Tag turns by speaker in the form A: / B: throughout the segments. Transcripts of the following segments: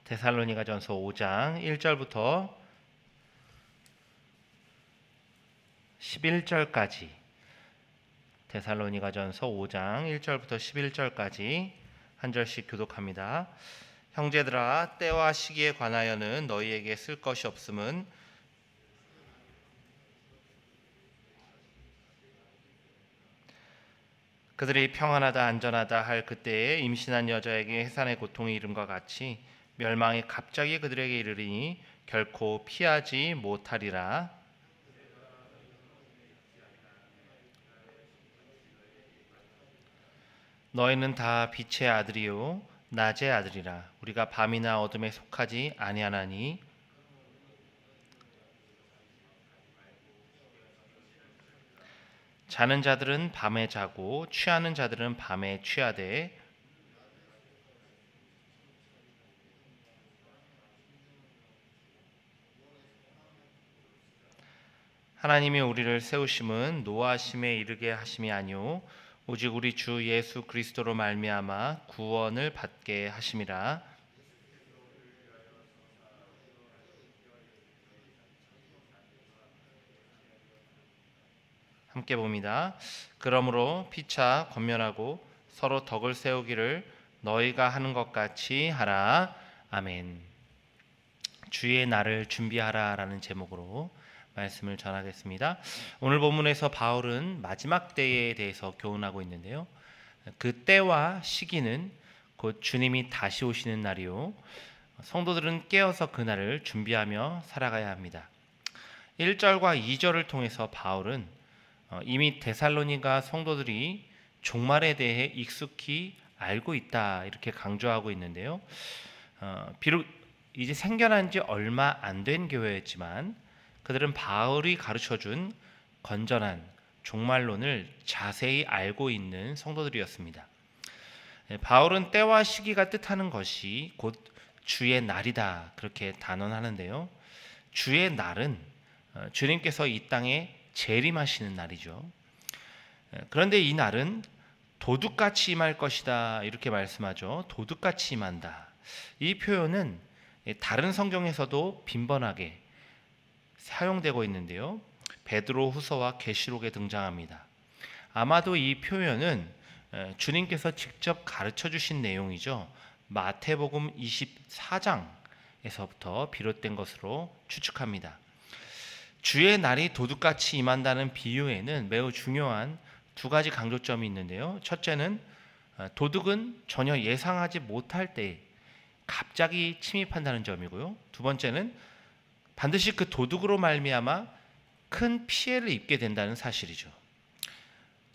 A: 데살로니가전서 5장 1절부터 11절까지 데살로니가전서 5장 1절부터 11절까지 한 절씩 교독합니다. 형제들아, 때와 시기에 관하여는 너희에게 쓸 것이 없음은 그들이 평안하다 안전하다 할 그때에 임신한 여자에게 해산의 고통이 이름과 같이 멸망이 갑자기 그들에게 이르리니 결코 피하지 못하리라. 너희는 다 빛의 아들이요 낮의 아들이라. 우리가 밤이나 어둠에 속하지 아니하나니 자는 자들은 밤에 자고 취하는 자들은 밤에 취하되 하나님이 우리를 세우심은 노하심에 이르게 하심이 아니요 오직 우리 주 예수 그리스도로 말미암아 구원을 받게 하심이라. 함께 봅니다. 그러므로 피차 권면하고 서로 덕을 세우기를 너희가 하는 것 같이 하라. 아멘. 주의 날을 준비하라라는 제목으로 말씀을 전하겠습니다. 오늘 본문에서 바울은 마지막 때에 대해서 교훈하고 있는데요. 그 때와 시기는 곧 주님이 다시 오시는 날이요 성도들은 깨어서 그 날을 준비하며 살아가야 합니다. 1절과 2절을 통해서 바울은 이미 데살로니가 성도들이 종말에 대해 익숙히 알고 있다 이렇게 강조하고 있는데요. 비록 이제 생겨난 지 얼마 안 된 교회였지만 그들은 바울이 가르쳐준 건전한 종말론을 자세히 알고 있는 성도들이었습니다. 바울은 때와 시기가 뜻하는 것이 곧 주의 날이다 그렇게 단언하는데요. 주의 날은 주님께서 이 땅에 재림하시는 날이죠. 그런데 이 날은 도둑같이 임할 것이다 이렇게 말씀하죠. 도둑같이 임한다. 이 표현은 다른 성경에서도 빈번하게 사용되고 있는데요. 베드로 후서와 계시록에 등장합니다. 아마도 이 표현은 주님께서 직접 가르쳐 주신 내용이죠. 마태복음 24장에서부터 비롯된 것으로 추측합니다. 주의 날이 도둑같이 임한다는 비유에는 매우 중요한 두 가지 강조점이 있는데요. 첫째는 도둑은 전혀 예상하지 못할 때 갑자기 침입한다는 점이고요. 두 번째는 반드시 그 도둑으로 말미암아 큰 피해를 입게 된다는 사실이죠.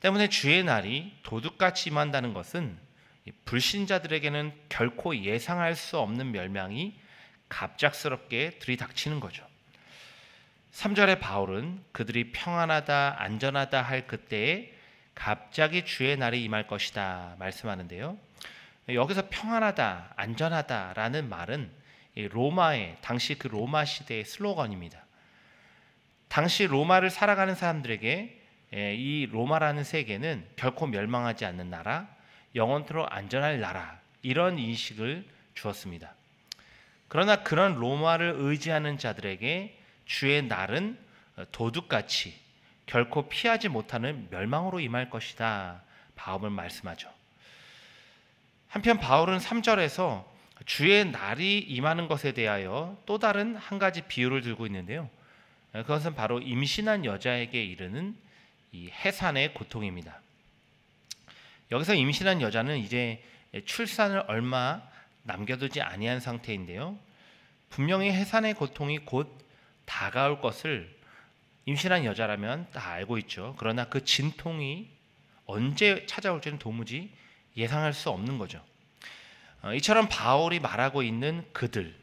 A: 때문에 주의 날이 도둑같이 임한다는 것은 불신자들에게는 결코 예상할 수 없는 멸망이 갑작스럽게 들이닥치는 거죠. 3절에 바울은 그들이 평안하다 안전하다 할 그때에 갑자기 주의 날이 임할 것이다 말씀하는데요. 여기서 평안하다 안전하다라는 말은 로마의 당시 그 로마 시대의 슬로건입니다. 당시 로마를 살아가는 사람들에게 이 로마라는 세계는 결코 멸망하지 않는 나라, 영원토록 안전할 나라 이런 인식을 주었습니다. 그러나 그런 로마를 의지하는 자들에게 주의 날은 도둑같이 결코 피하지 못하는 멸망으로 임할 것이다 바울은 말씀하죠. 한편 바울은 3절에서 주의 날이 임하는 것에 대하여 또 다른 한 가지 비유를 들고 있는데요. 그것은 바로 임신한 여자에게 이르는 이 해산의 고통입니다. 여기서 임신한 여자는 이제 출산을 얼마 남겨두지 아니한 상태인데요. 분명히 해산의 고통이 곧 다가올 것을 임신한 여자라면 다 알고 있죠. 그러나 그 진통이 언제 찾아올지는 도무지 예상할 수 없는 거죠. 이처럼 바울이 말하고 있는 그들,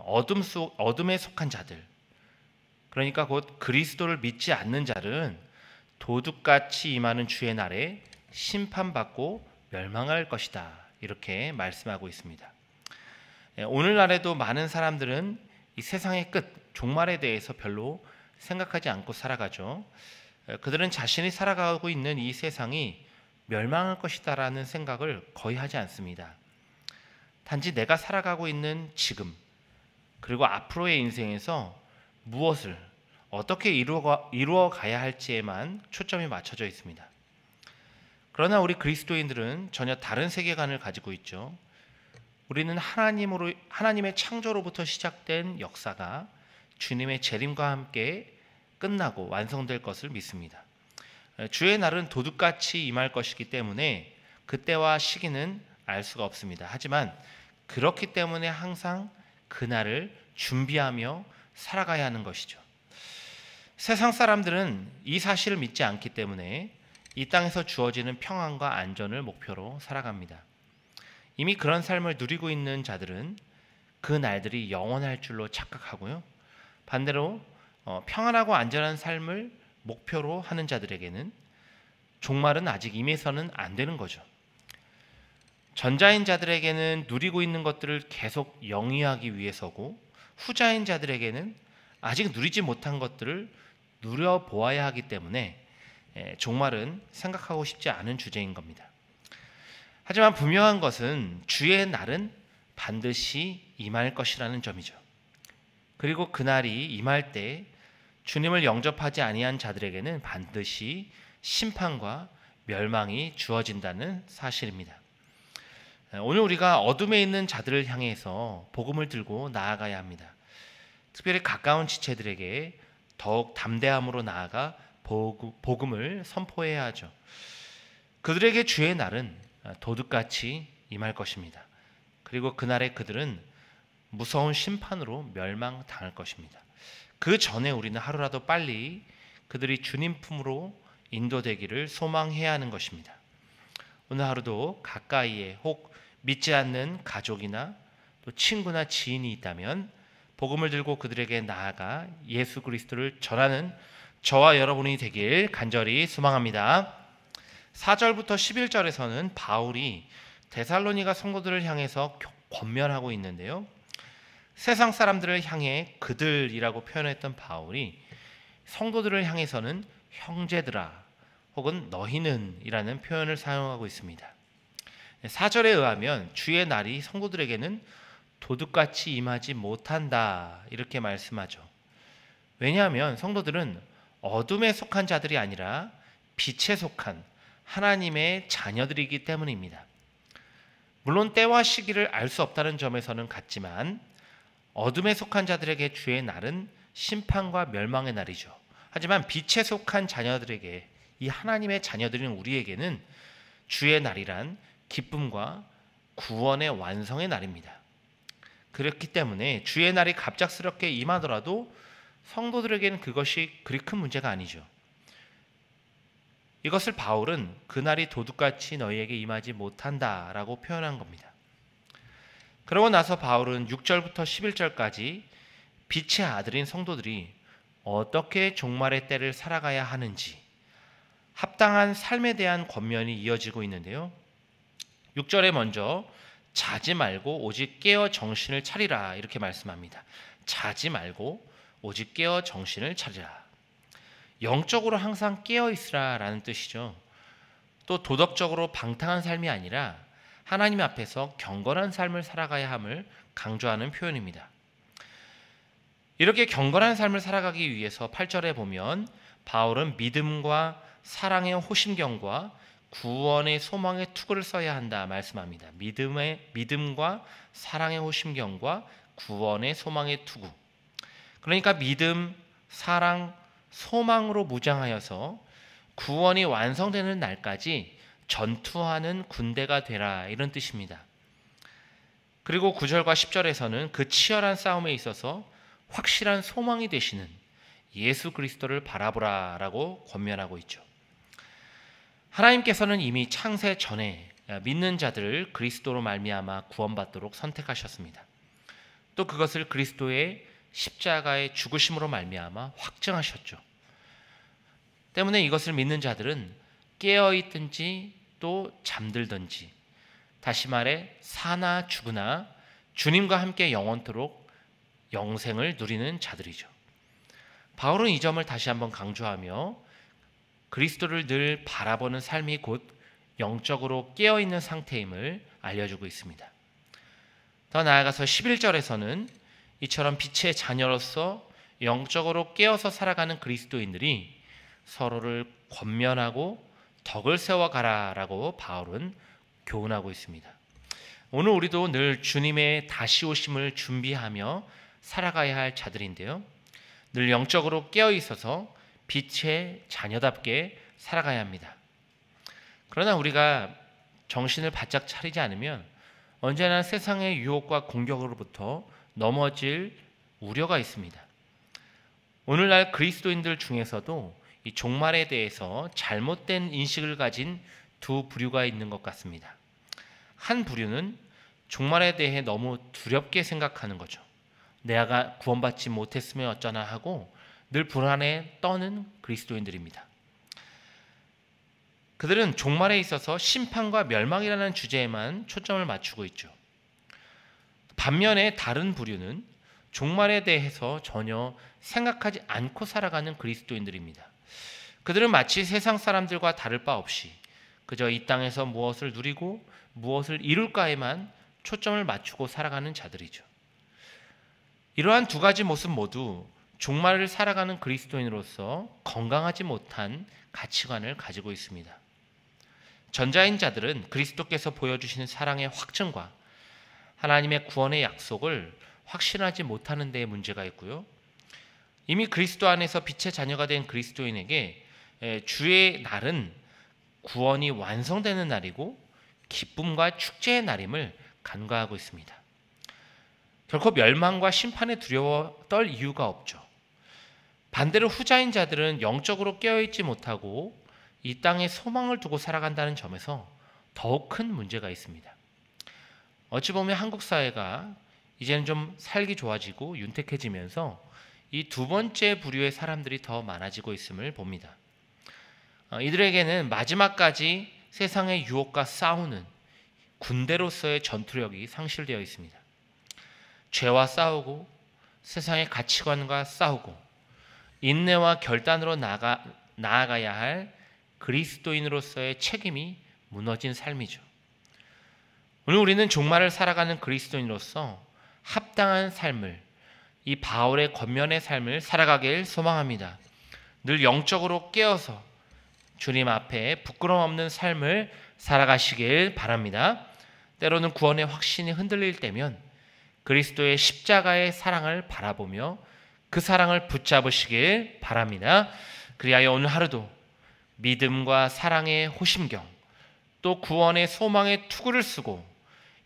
A: 어둠에 속한 자들, 그러니까 곧 그리스도를 믿지 않는 자들은 도둑같이 임하는 주의 날에 심판받고 멸망할 것이다 이렇게 말씀하고 있습니다. 오늘날에도 많은 사람들은 이 세상의 끝, 종말에 대해서 별로 생각하지 않고 살아가죠. 그들은 자신이 살아가고 있는 이 세상이 멸망할 것이다라는 생각을 거의 하지 않습니다. 단지 내가 살아가고 있는 지금 그리고 앞으로의 인생에서 무엇을 어떻게 이루어 가야 할지에만 초점이 맞춰져 있습니다. 그러나 우리 그리스도인들은 전혀 다른 세계관을 가지고 있죠. 우리는 하나님의 창조로부터 시작된 역사가 주님의 재림과 함께 끝나고 완성될 것을 믿습니다. 주의 날은 도둑같이 임할 것이기 때문에 그때와 시기는 알 수가 없습니다. 하지만 그렇기 때문에 항상 그날을 준비하며 살아가야 하는 것이죠. 세상 사람들은 이 사실을 믿지 않기 때문에 이 땅에서 주어지는 평안과 안전을 목표로 살아갑니다. 이미 그런 삶을 누리고 있는 자들은 그 날들이 영원할 줄로 착각하고요. 반대로 평안하고 안전한 삶을 목표로 하는 자들에게는 종말은 아직 임해서는 안 되는 거죠. 전자인 자들에게는 누리고 있는 것들을 계속 영위하기 위해서고, 후자인 자들에게는 아직 누리지 못한 것들을 누려보아야 하기 때문에 종말은 생각하고 싶지 않은 주제인 겁니다. 하지만 분명한 것은 주의 날은 반드시 임할 것이라는 점이죠. 그리고 그날이 임할 때 주님을 영접하지 아니한 자들에게는 반드시 심판과 멸망이 주어진다는 사실입니다. 오늘 우리가 어둠에 있는 자들을 향해서 복음을 들고 나아가야 합니다. 특별히 가까운 지체들에게 더욱 담대함으로 나아가 복음을 선포해야 하죠. 그들에게 주의 날은 도둑같이 임할 것입니다. 그리고 그날에 그들은 무서운 심판으로 멸망당할 것입니다. 그 전에 우리는 하루라도 빨리 그들이 주님 품으로 인도되기를 소망해야 하는 것입니다. 오늘 하루도 가까이에 혹 믿지 않는 가족이나 또 친구나 지인이 있다면 복음을 들고 그들에게 나아가 예수 그리스도를 전하는 저와 여러분이 되길 간절히 소망합니다. 4절부터 11절에서는 바울이 데살로니가 성도들을 향해서 권면하고 있는데요. 세상 사람들을 향해 그들이라고 표현했던 바울이 성도들을 향해서는 형제들아 혹은 너희는 이라는 표현을 사용하고 있습니다. 4절에 의하면 주의 날이 성도들에게는 도둑같이 임하지 못한다 이렇게 말씀하죠. 왜냐하면 성도들은 어둠에 속한 자들이 아니라 빛에 속한 하나님의 자녀들이기 때문입니다. 물론 때와 시기를 알 수 없다는 점에서는 같지만 어둠에 속한 자들에게 주의 날은 심판과 멸망의 날이죠. 하지만 빛에 속한 자녀들에게, 이 하나님의 자녀들인 우리에게는 주의 날이란 기쁨과 구원의 완성의 날입니다. 그렇기 때문에 주의 날이 갑작스럽게 임하더라도 성도들에게는 그것이 그리 큰 문제가 아니죠. 이것을 바울은 그날이 도둑같이 너희에게 임하지 못한다라고 표현한 겁니다. 그러고 나서 바울은 6절부터 11절까지 빛의 아들인 성도들이 어떻게 종말의 때를 살아가야 하는지 합당한 삶에 대한 권면이 이어지고 있는데요. 6절에 먼저 자지 말고 오직 깨어 정신을 차리라 이렇게 말씀합니다. 자지 말고 오직 깨어 정신을 차리라. 영적으로 항상 깨어 있으라라는 뜻이죠. 또 도덕적으로 방탕한 삶이 아니라 하나님 앞에서 경건한 삶을 살아가야 함을 강조하는 표현입니다. 이렇게 경건한 삶을 살아가기 위해서 8절에 보면 바울은 믿음과 사랑의 호심경과 구원의 소망의 투구를 써야 한다 말씀합니다. 믿음과 사랑의 호심경과 구원의 소망의 투구. 그러니까 믿음, 사랑, 소망으로 무장하여서 구원이 완성되는 날까지 전투하는 군대가 되라 이런 뜻입니다. 그리고 9절과 10절에서는 그 치열한 싸움에 있어서 확실한 소망이 되시는 예수 그리스도를 바라보라라고 권면하고 있죠. 하나님께서는 이미 창세 전에 믿는 자들을 그리스도로 말미암아 구원받도록 선택하셨습니다. 또 그것을 그리스도의 십자가의 죽으심으로 말미암아 확증하셨죠. 때문에 이것을 믿는 자들은 깨어있든지 또 잠들든지, 다시 말해 사나 죽으나 주님과 함께 영원토록 영생을 누리는 자들이죠. 바울은 이 점을 다시 한번 강조하며 그리스도를 늘 바라보는 삶이 곧 영적으로 깨어있는 상태임을 알려주고 있습니다. 더 나아가서 11절에서는 이처럼 빛의 자녀로서 영적으로 깨어서 살아가는 그리스도인들이 서로를 권면하고 덕을 세워가라라고 바울은 교훈하고 있습니다. 오늘 우리도 늘 주님의 다시 오심을 준비하며 살아가야 할 자들인데요. 늘 영적으로 깨어 있어서 빛의 자녀답게 살아가야 합니다. 그러나 우리가 정신을 바짝 차리지 않으면 언제나 세상의 유혹과 공격으로부터 넘어질 우려가 있습니다. 오늘날 그리스도인들 중에서도 이 종말에 대해서 잘못된 인식을 가진 두 부류가 있는 것 같습니다. 한 부류는 종말에 대해 너무 두렵게 생각하는 거죠. 내가 구원받지 못했으면 어쩌나 하고 늘 불안에 떠는 그리스도인들입니다. 그들은 종말에 있어서 심판과 멸망이라는 주제에만 초점을 맞추고 있죠. 반면에 다른 부류는 종말에 대해서 전혀 생각하지 않고 살아가는 그리스도인들입니다. 그들은 마치 세상 사람들과 다를 바 없이 그저 이 땅에서 무엇을 누리고 무엇을 이룰까에만 초점을 맞추고 살아가는 자들이죠. 이러한 두 가지 모습 모두 종말을 살아가는 그리스도인으로서 건강하지 못한 가치관을 가지고 있습니다. 전자인 자들은 그리스도께서 보여주시는 사랑의 확증과 하나님의 구원의 약속을 확신하지 못하는 데에 문제가 있고요. 이미 그리스도 안에서 빛의 자녀가 된 그리스도인에게 주의 날은 구원이 완성되는 날이고 기쁨과 축제의 날임을 간과하고 있습니다. 결코 멸망과 심판에 두려워 떨 이유가 없죠. 반대로 후자인 자들은 영적으로 깨어있지 못하고 이 땅에 소망을 두고 살아간다는 점에서 더욱 큰 문제가 있습니다. 어찌 보면 한국 사회가 이제는 좀 살기 좋아지고 윤택해지면서 이 두 번째 부류의 사람들이 더 많아지고 있음을 봅니다. 이들에게는 마지막까지 세상의 유혹과 싸우는 군대로서의 전투력이 상실되어 있습니다. 죄와 싸우고 세상의 가치관과 싸우고 인내와 결단으로 나아가야 할 그리스도인으로서의 책임이 무너진 삶이죠. 오늘 우리는 종말을 살아가는 그리스도인으로서 합당한 삶을, 이 바울의 권면의 삶을 살아가길 소망합니다. 늘 영적으로 깨어서 주님 앞에 부끄러움 없는 삶을 살아가시길 바랍니다. 때로는 구원의 확신이 흔들릴 때면 그리스도의 십자가의 사랑을 바라보며 그 사랑을 붙잡으시길 바랍니다. 그리하여 오늘 하루도 믿음과 사랑의 호심경, 또 구원의 소망의 투구를 쓰고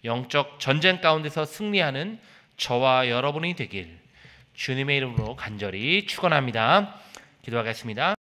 A: 영적 전쟁 가운데서 승리하는 저와 여러분이 되길 주님의 이름으로 간절히 축원합니다. 기도하겠습니다.